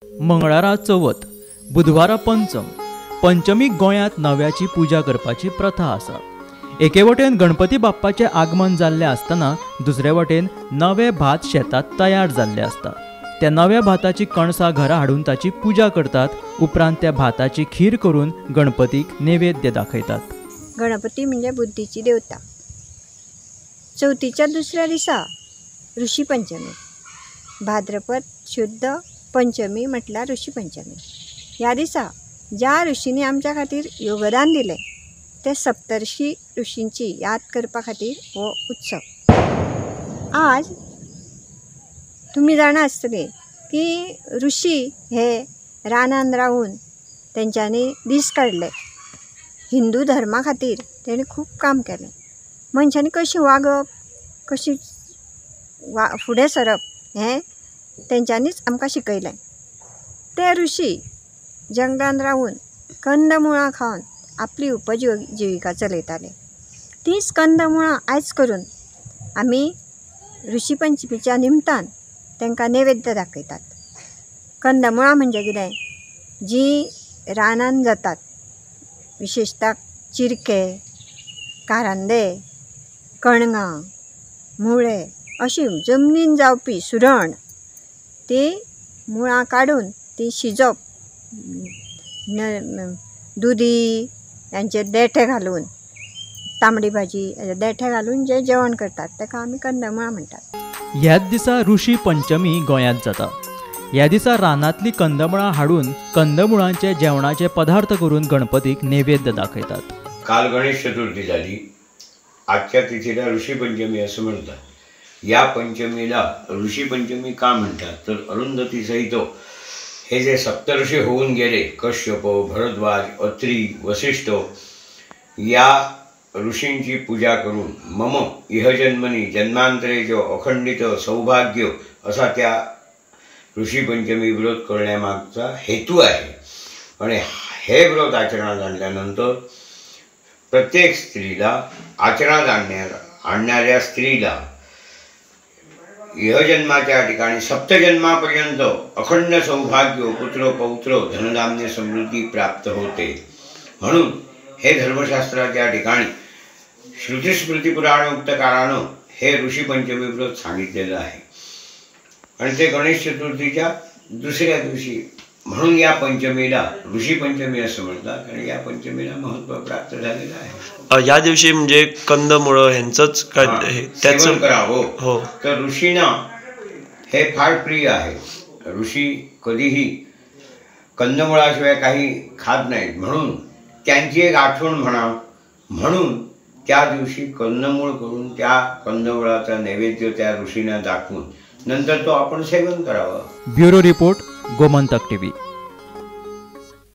मंगळारा चवथ, बुधवारा पंचम, पंचमीक गोंयांत नव्याची पुजा करपाची प्रथा आसा। एके वटेन गणपती बाप्पाचें आगमन जाल्लें आसतना दुसरे वटेन नवे भात शेतात तयार जाल्ले आसता। त्या नव्या भाताची कणसां घरा हाडून ताची पुजा करतात, उपरांत त्या भाताची खीर करून गणपतीक नैवेद्य दाखयतात। गणपती म्हणजे बुद्धीची देवता। चवथीच्या दुसऱ्या दिसा ऋषी पंचमी, भाद्रपद शुद्ध पंचमी म्हटल्यार ऋषी पंचमी। ह्या दिसा ज्या ऋषींनी आमच्या खातीर योगदान दिलें ते सप्तर्षी ऋषींची याद करपा खातीर हो उत्सव। आज तुम्ही जाणा आसतले की ऋषी हे रानान रावून तेंच्यांनी दीस काडले। हिंदू धर्मा खातीर तेणी खूब काम केलें। मनशांनी कशी वागप, कशी फुडें सरप हें तेंच्यांनीच आमकां शिकयलें। ते ऋषी जंगलान रावून कंदमुळां खावन आपली उपजीविका चलयताले। तीच कंदमुळां आयज करून आमी ऋषी पंचमीच्या निमतान तांकां नैवेद्य दाखयतात। कंदमुळां म्हणजे कितें, जी रानान जातात, विशेषता चिरके, कारांदे, कणगां, मुळे अशी जमनीन जावपी सुरण, ती मुळां काडून ती शिजप, दुदी यांचे देठे घालून, तांबडी भाजी देठे घालून जे जेवण करतात ताका आमी कंदमुळां म्हणटात। ह्याच दिसा ऋषी पंचमी गोंयांत जाता। ह्या दिसा रानांतली कंदमुळां हाडून कंदमुळांचे जेवणाचे पदार्थ करून गणपतीक नैवेद्य दाखयतात। काल गणेश चतुर्थी झाली, आजच्या तिथीला ऋषी पंचमी असं म्हणतात। या पंचमीला ऋषी पंचमी का म्हणतात तर अरुंधती सहित हे जे सप्तऋषी होऊन गेले, कश्यप, भरद्वाज, अत्री, वसिष्ठ, या ऋषींची पूजा करून मम इहजन्मनी जन्मांतरेचो अखंडित सौभाग्य असा त्या ऋषी पंचमी व्रत करण्यामागचा हेतू आहे। आणि हे व्रत आचरणात आणल्यानंतर प्रत्येक स्त्रीला, आचरणात आणणाऱ्या स्त्रीला इहजन्माच्या ठिकाणी सप्तजन्मापर्यंत अखंड सौभाग्य, पुत्र पौत्र, धनधान्य समृद्धी प्राप्त होते। म्हणून हे धर्मशास्त्राच्या ठिकाणी श्रुतिस्मृती पुराणोक्त काळानं हे ऋषी पंचमी व्रत सांगितलेलं आहे। आणि ते गणेश चतुर्थीच्या दुसऱ्या दिवशी, म्हणून या पंचमीला ऋषी पंचमी असं म्हणतात आणि या पंचमीला महत्त्व प्राप्त झालेलं आहे। या दिवशी म्हणजे कंदमुळं ह्यांचंच सेवन करावं हो। तर ऋषींना हे फार प्रिय आहे। ऋषी कधीही कंदमुळाशिवाय काही खात नाहीत, म्हणून त्यांची एक आठवण म्हणून त्या दिवशी कंदमूळ करून त्या कंदमुळाचा नैवेद्य त्या ऋषींना दाखवून नंतर तो आपण सेवन करावा। Bureau report, Gomantak TV.